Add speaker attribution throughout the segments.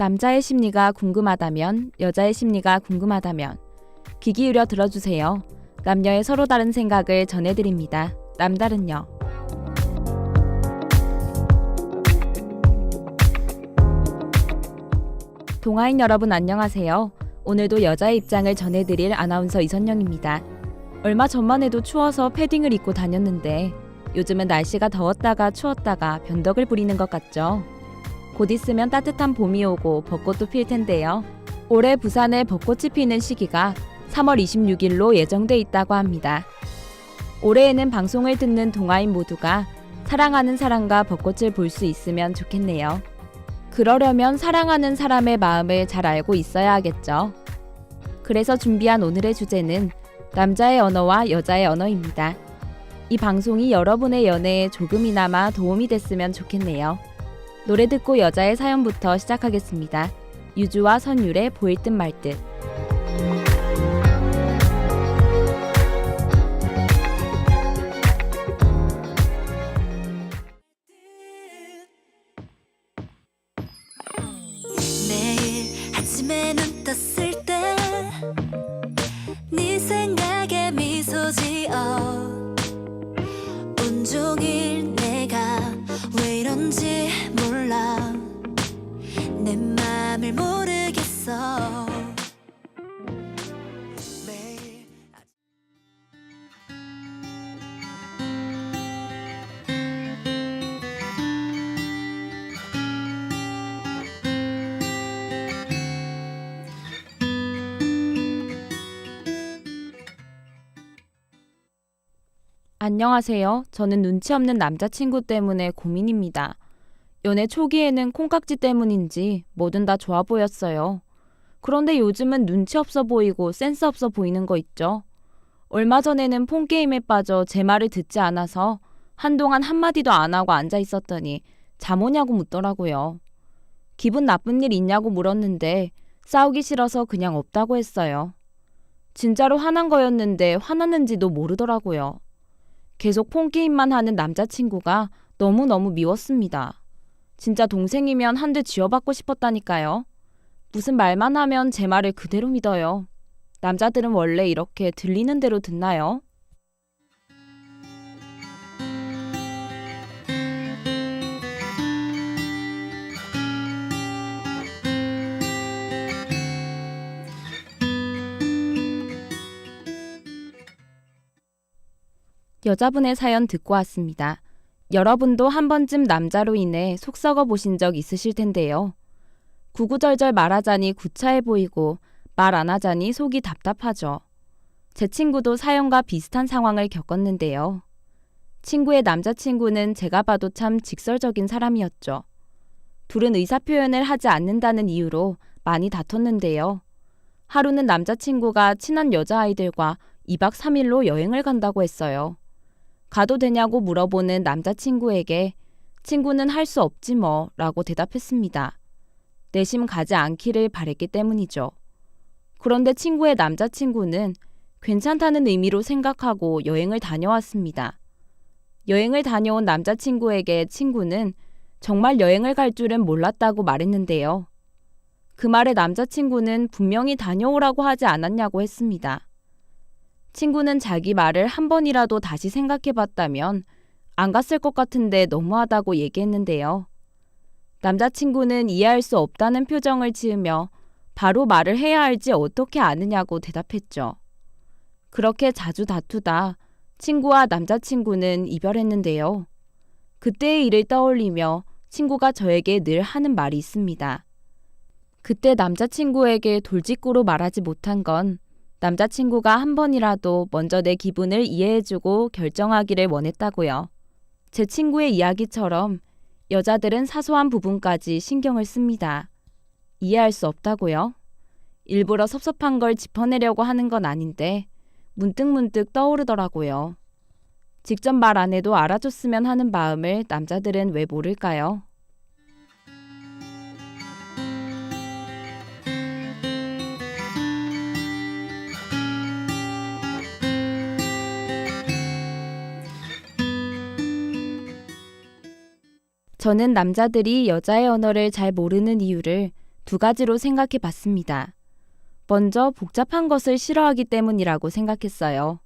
Speaker 1: 남자의 심리가 궁금하다면, 여자의 심리가 궁금하다면 귀 기울여 들어주세요. 남녀의 서로 다른 생각을 전해드립니다. 남다른요. 동아인 여러분 안녕하세요. 오늘도 여자의 입장을 전해드릴 아나운서 이선영입니다. 얼마 전만 해도 추워서 패딩을 입고 다녔는데 요즘은 날씨가 더웠다가 추웠다가 변덕을 부리는 것 같죠. 곧 있으면 따뜻한 봄이 오고 벚꽃도 필 텐데요. 올해 부산에 벚꽃이 피는 시기가 3월 26일로 예정돼 있다고 합니다. 올해에는 방송을 듣는 동아인 모두가 사랑하는 사람과 벚꽃을 볼 수 있으면 좋겠네요. 그러려면 사랑하는 사람의 마음을 잘 알고 있어야 하겠죠. 그래서 준비한 오늘의 주제는 남자의 언어와 여자의 언어입니다. 이 방송이 여러분의 연애에 조금이나마 도움이 됐으면 좋겠네요. 노래 듣고 여자의 사연부터 시작하겠습니다. 유주와 선율의 보일 듯 말 듯.
Speaker 2: 매일 아침에 눈 떴을 때 네 생각에 미소 지어 온종일 내가 왜 이런지 몰라 내 맘을 모르겠어. 매일
Speaker 1: 안녕하세요. 저는 눈치 없는 남자친구 때문에 고민입니다. 연애 초기에는 콩깍지 때문인지 뭐든 다 좋아 보였어요. 그런데 요즘은 눈치 없어 보이고 센스 없어 보이는 거 있죠. 얼마 전에는 폰게임에 빠져 제 말을 듣지 않아서 한동안 한마디도 안 하고 앉아 있었더니 잠 오냐고 묻더라고요. 기분 나쁜 일 있냐고 물었는데 싸우기 싫어서 그냥 없다고 했어요. 진짜로 화난 거였는데 화났는지도 모르더라고요. 계속 폰게임만 하는 남자친구가 너무너무 미웠습니다. 진짜 동생이면 한 대 쥐어받고 싶었다니까요. 무슨 말만 하면 제 말을 그대로 믿어요. 남자들은 원래 이렇게 들리는 대로 듣나요? 여자분의 사연 듣고 왔습니다. 여러분도 한 번쯤 남자로 인해 속 썩어 보신 적 있으실 텐데요. 구구절절 말하자니 구차해 보이고 말 안 하자니 속이 답답하죠. 제 친구도 사연과 비슷한 상황을 겪었는데요. 친구의 남자친구는 제가 봐도 참 직설적인 사람이었죠. 둘은 의사표현을 하지 않는다는 이유로 많이 다퉜는데요. 하루는 남자친구가 친한 여자아이들과 2박 3일로 여행을 간다고 했어요. 가도 되냐고 물어보는 남자친구에게 친구는 할 수 없지 뭐 라고 대답했습니다. 내심 가지 않기를 바랬기 때문이죠. 그런데 친구의 남자친구는 괜찮다는 의미로 생각하고 여행을 다녀왔습니다. 여행을 다녀온 남자친구에게 친구는 정말 여행을 갈 줄은 몰랐다고 말했는데요. 그 말에 남자친구는 분명히 다녀오라고 하지 않았냐고 했습니다. 친구는 자기 말을 한 번이라도 다시 생각해봤다면 안 갔을 것 같은데 너무하다고 얘기했는데요. 남자친구는 이해할 수 없다는 표정을 지으며 바로 말을 해야 할지 어떻게 아느냐고 대답했죠. 그렇게 자주 다투다 친구와 남자친구는 이별했는데요. 그때의 일을 떠올리며 친구가 저에게 늘 하는 말이 있습니다. 그때 남자친구에게 돌직구로 말하지 못한 건 남자친구가 한 번이라도 먼저 내 기분을 이해해주고 결정하기를 원했다고요. 제 친구의 이야기처럼 여자들은 사소한 부분까지 신경을 씁니다. 이해할 수 없다고요? 일부러 섭섭한 걸 짚어내려고 하는 건 아닌데 문득문득 떠오르더라고요. 직접 말 안 해도 알아줬으면 하는 마음을 남자들은 왜 모를까요? 저는 남자들이 여자의 언어를 잘 모르는 이유를 두 가지로 생각해 봤습니다. 먼저 복잡한 것을 싫어하기 때문이라고 생각했어요.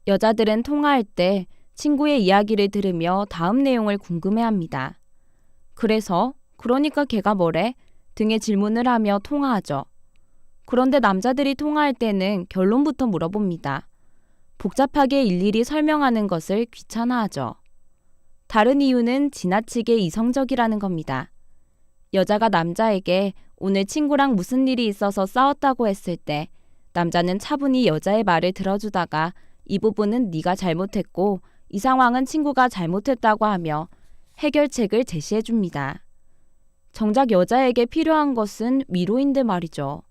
Speaker 1: 여자들은 통화할 때 친구의 이야기를 들으며 다음 내용을 궁금해합니다. 그러니까 걔가 뭐래? 등의 질문을 하며 통화하죠. 그런데 남자들이 통화할 때는 결론부터 물어봅니다. 복잡하게 일일이 설명하는 것을 귀찮아하죠. 다른 이유는 지나치게 이성적이라는 겁니다. 여자가 남자에게 오늘 친구랑 무슨 일이 있어서 싸웠다고 했을 때 남자는 차분히 여자의 말을 들어주다가 이 부분은 네가 잘못했고 이 상황은 친구가 잘못했다고 하며 해결책을 제시해 줍니다. 정작 여자에게 필요한 것은 위로인데 말이죠.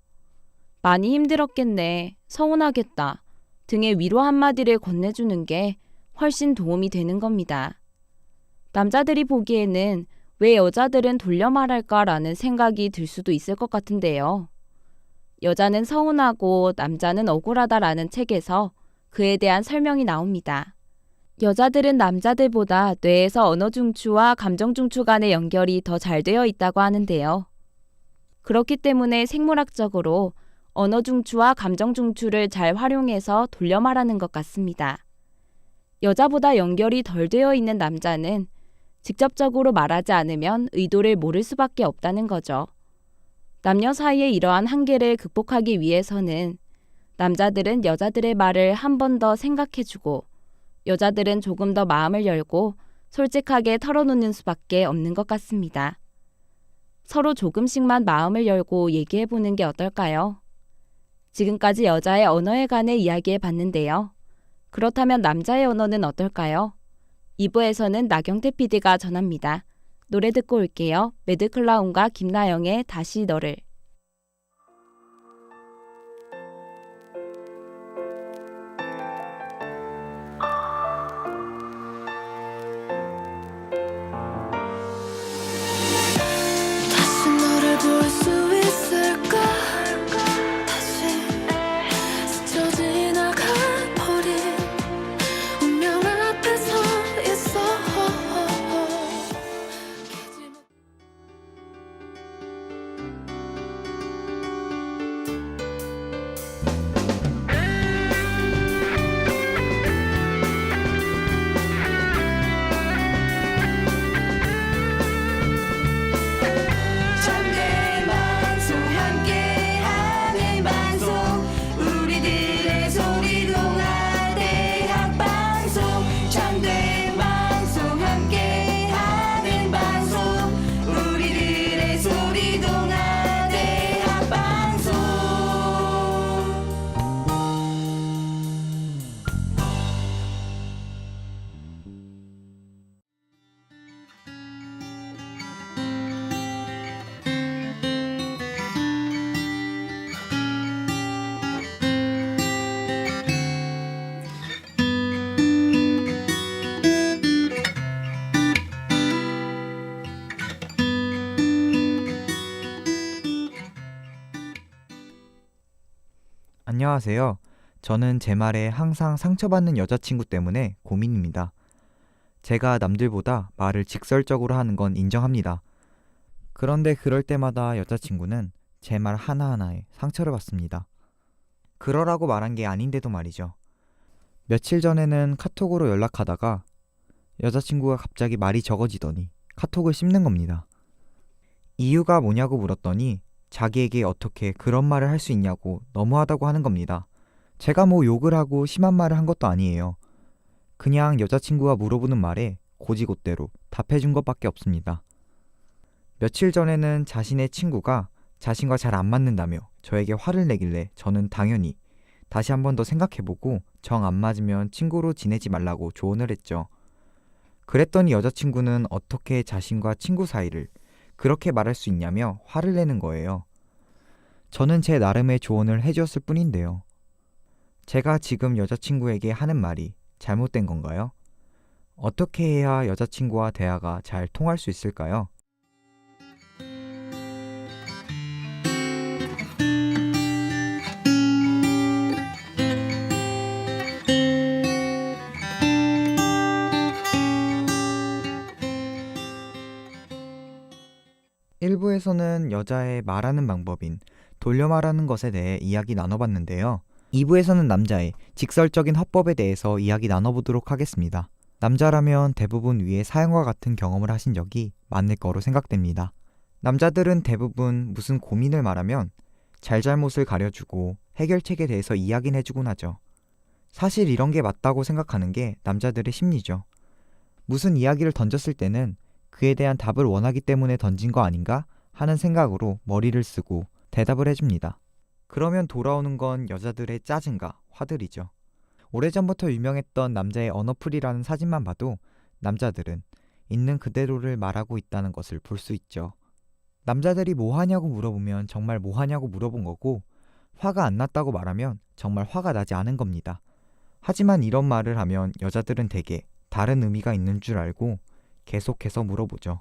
Speaker 1: 많이 힘들었겠네, 서운하겠다 등의 위로 한마디를 건네주는 게 훨씬 도움이 되는 겁니다. 남자들이 보기에는 왜 여자들은 돌려 말할까라는 생각이 들 수도 있을 것 같은데요. 여자는 서운하고 남자는 억울하다라는 책에서 그에 대한 설명이 나옵니다. 여자들은 남자들보다 뇌에서 언어 중추와 감정 중추 간의 연결이 더 잘 되어 있다고 하는데요. 그렇기 때문에 생물학적으로 언어 중추와 감정 중추를 잘 활용해서 돌려 말하는 것 같습니다. 여자보다 연결이 덜 되어 있는 남자는 직접적으로 말하지 않으면 의도를 모를 수밖에 없다는 거죠. 남녀 사이의 이러한 한계를 극복하기 위해서는 남자들은 여자들의 말을 한 번 더 생각해주고 여자들은 조금 더 마음을 열고 솔직하게 털어놓는 수밖에 없는 것 같습니다. 서로 조금씩만 마음을 열고 얘기해보는 게 어떨까요? 지금까지 여자의 언어에 관해 이야기해 봤는데요. 그렇다면 남자의 언어는 어떨까요? 2부에서는 나경태 PD가 전합니다. 노래 듣고 올게요. 매드클라운과 김나영의 다시 너를.
Speaker 2: 다시 너를 볼 수 있을까? 다시 스쳐 지나가버린 운명 앞에 서 있어.
Speaker 3: 청계 방송 함께하는 방송 우리들의 소리 동아 대학 방송 청계 방송 함께하는 방송 우리들의 소리 동아 대학 방송
Speaker 4: 안녕하세요. 저는 제 말에 항상 상처받는 여자친구 때문에 고민입니다. 제가 남들보다 말을 직설적으로 하는 건 인정합니다. 그런데 그럴 때마다 여자친구는 제 말 하나하나에 상처를 받습니다. 그러라고 말한 게 아닌데도 말이죠. 며칠 전에는 카톡으로 연락하다가 여자친구가 갑자기 말이 적어지더니 카톡을 씹는 겁니다. 이유가 뭐냐고 물었더니 자기에게 어떻게 그런 말을 할 수 있냐고 너무하다고 하는 겁니다. 제가 뭐 욕을 하고 심한 말을 한 것도 아니에요. 그냥 여자친구가 물어보는 말에 고지고대로 답해준 것밖에 없습니다. 며칠 전에는 자신의 친구가 자신과 잘 안 맞는다며 저에게 화를 내길래 저는 당연히 다시 한 번 더 생각해보고 정 안 맞으면 친구로 지내지 말라고 조언을 했죠. 그랬더니 여자친구는 어떻게 자신과 친구 사이를 그렇게 말할 수 있냐며 화를 내는 거예요. 저는 제 나름의 조언을 해주었을 뿐인데요. 제가 지금 여자친구에게 하는 말이 잘못된 건가요? 어떻게 해야 여자친구와 대화가 잘 통할 수 있을까요? 1부에서는 여자의 말하는 방법인 돌려 말하는 것에 대해 이야기 나눠봤는데요. 2부에서는 남자의 직설적인 화법에 대해서 이야기 나눠보도록 하겠습니다. 남자라면 대부분 위의 사연과 같은 경험을 하신 적이 많을 거로 생각됩니다. 남자들은 대부분 무슨 고민을 말하면 잘잘못을 가려주고 해결책에 대해서 이야기는 해주곤 하죠. 사실 이런 게 맞다고 생각하는 게 남자들의 심리죠. 무슨 이야기를 던졌을 때는 그에 대한 답을 원하기 때문에 던진 거 아닌가 하는 생각으로 머리를 쓰고 대답을 해줍니다. 그러면 돌아오는 건 여자들의 짜증과 화들이죠. 오래전부터 유명했던 남자의 언어풀이라는 사진만 봐도 남자들은 있는 그대로를 말하고 있다는 것을 볼 수 있죠. 남자들이 뭐 하냐고 물어보면 정말 뭐 하냐고 물어본 거고, 화가 안 났다고 말하면 정말 화가 나지 않은 겁니다. 하지만 이런 말을 하면 여자들은 대개 다른 의미가 있는 줄 알고 계속해서 물어보죠.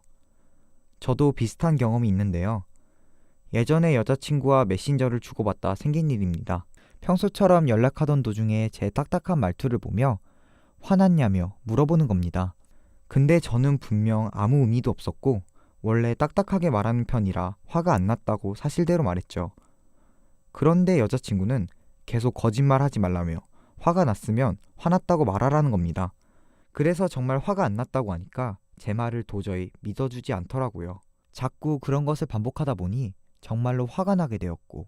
Speaker 4: 저도 비슷한 경험이 있는데요. 예전에 여자친구와 메신저를 주고받다 생긴 일입니다. 평소처럼 연락하던 도중에 제 딱딱한 말투를 보며 화났냐며 물어보는 겁니다. 근데 저는 분명 아무 의미도 없었고 원래 딱딱하게 말하는 편이라 화가 안 났다고 사실대로 말했죠. 그런데 여자친구는 계속 거짓말하지 말라며 화가 났으면 화났다고 말하라는 겁니다. 그래서 정말 화가 안 났다고 하니까 제 말을 도저히 믿어주지 않더라고요. 자꾸 그런 것을 반복하다 보니 정말로 화가 나게 되었고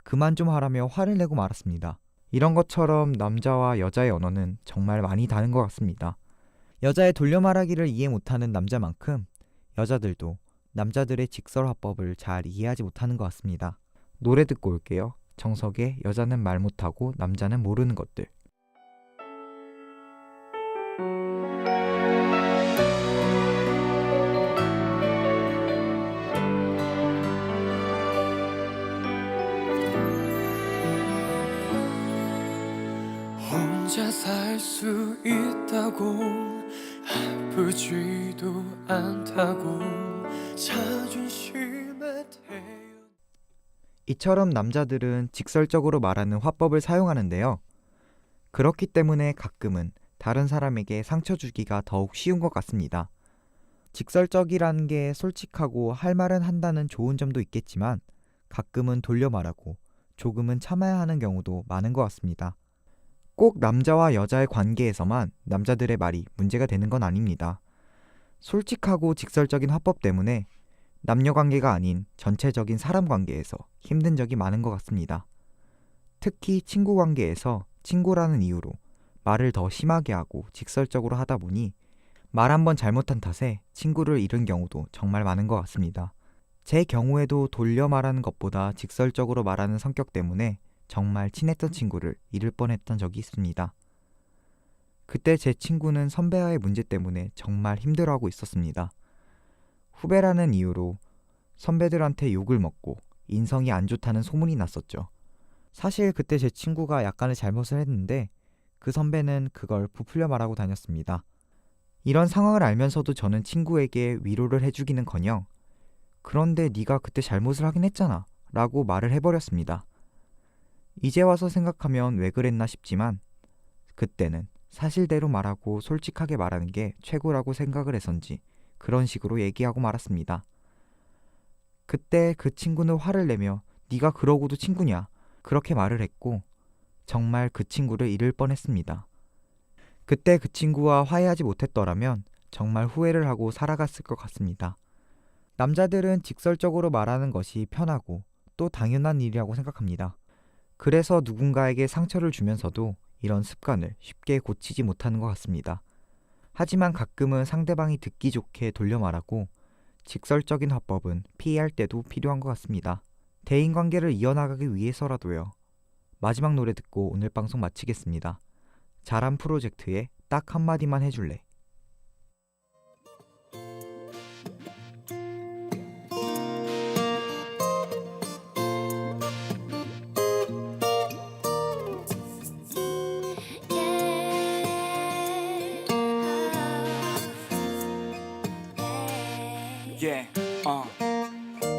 Speaker 4: 그만 좀 하라며 화를 내고 말았습니다. 이런 것처럼 남자와 여자의 언어는 정말 많이 다른 것 같습니다. 여자의 돌려 말하기를 이해 못하는 남자만큼 여자들도 남자들의 직설화법을 잘 이해하지 못하는 것 같습니다. 노래 듣고 올게요. 정석의 여자는 말 못하고 남자는 모르는 것들.
Speaker 5: 혼자 살 수 있다고 아프지도 않다고 자존심에 태어
Speaker 4: 이처럼 남자들은 직설적으로 말하는 화법을 사용하는데요. 그렇기 때문에 가끔은 다른 사람에게 상처 주기가 더욱 쉬운 것 같습니다. 직설적이라는 게 솔직하고 할 말은 한다는 좋은 점도 있겠지만 가끔은 돌려 말하고 조금은 참아야 하는 경우도 많은 것 같습니다. 꼭 남자와 여자의 관계에서만 남자들의 말이 문제가 되는 건 아닙니다. 솔직하고 직설적인 화법 때문에 남녀 관계가 아닌 전체적인 사람 관계에서 힘든 적이 많은 것 같습니다. 특히 친구 관계에서 친구라는 이유로 말을 더 심하게 하고 직설적으로 하다 보니 말 한 번 잘못한 탓에 친구를 잃은 경우도 정말 많은 것 같습니다. 제 경우에도 돌려 말하는 것보다 직설적으로 말하는 성격 때문에 정말 친했던 친구를 잃을 뻔했던 적이 있습니다. 그때 제 친구는 선배와의 문제 때문에 정말 힘들어하고 있었습니다. 후배라는 이유로 선배들한테 욕을 먹고 인성이 안 좋다는 소문이 났었죠. 사실 그때 제 친구가 약간의 잘못을 했는데 그 선배는 그걸 부풀려 말하고 다녔습니다. 이런 상황을 알면서도 저는 친구에게 위로를 해주기는커녕 그런데 네가 그때 잘못을 하긴 했잖아 라고 말을 해버렸습니다. 이제 와서 생각하면 왜 그랬나 싶지만 그때는 사실대로 말하고 솔직하게 말하는 게 최고라고 생각을 해서인지 그런 식으로 얘기하고 말았습니다. 그때 그 친구는 화를 내며 네가 그러고도 친구냐 그렇게 말을 했고 정말 그 친구를 잃을 뻔했습니다. 그때 그 친구와 화해하지 못했더라면 정말 후회를 하고 살아갔을 것 같습니다. 남자들은 직설적으로 말하는 것이 편하고 또 당연한 일이라고 생각합니다. 그래서 누군가에게 상처를 주면서도 이런 습관을 쉽게 고치지 못하는 것 같습니다. 하지만 가끔은 상대방이 듣기 좋게 돌려 말하고 직설적인 화법은 피해야 할 때도 필요한 것 같습니다. 대인관계를 이어나가기 위해서라도요. 마지막 노래 듣고 오늘 방송 마치겠습니다. 잘한 프로젝트에 딱 한마디만 해줄래.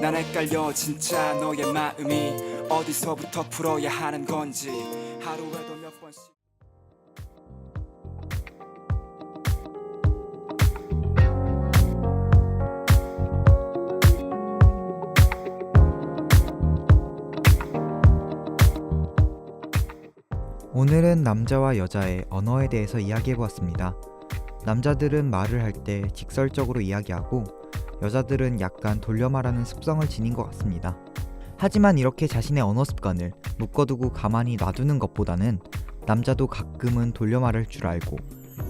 Speaker 6: 난 헷갈려 진짜 너의 마음이 어디서부터 풀어야 하는 건지 하루에도 몇 번씩
Speaker 4: 오늘은 남자와 여자의 언어에 대해서 이야기해보았습니다. 남자들은 말을 할 때 직설적으로 이야기하고 여자들은 약간 돌려 말하는 습성을 지닌 것 같습니다. 하지만 이렇게 자신의 언어 습관을 묶어두고 가만히 놔두는 것보다는 남자도 가끔은 돌려 말할 줄 알고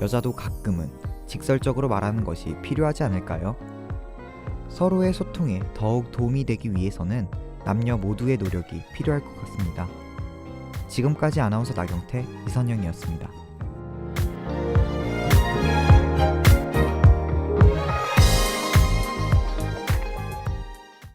Speaker 4: 여자도 가끔은 직설적으로 말하는 것이 필요하지 않을까요? 서로의 소통에 더욱 도움이 되기 위해서는 남녀 모두의 노력이 필요할 것 같습니다. 지금까지 아나운서 나경태, 이선영이었습니다.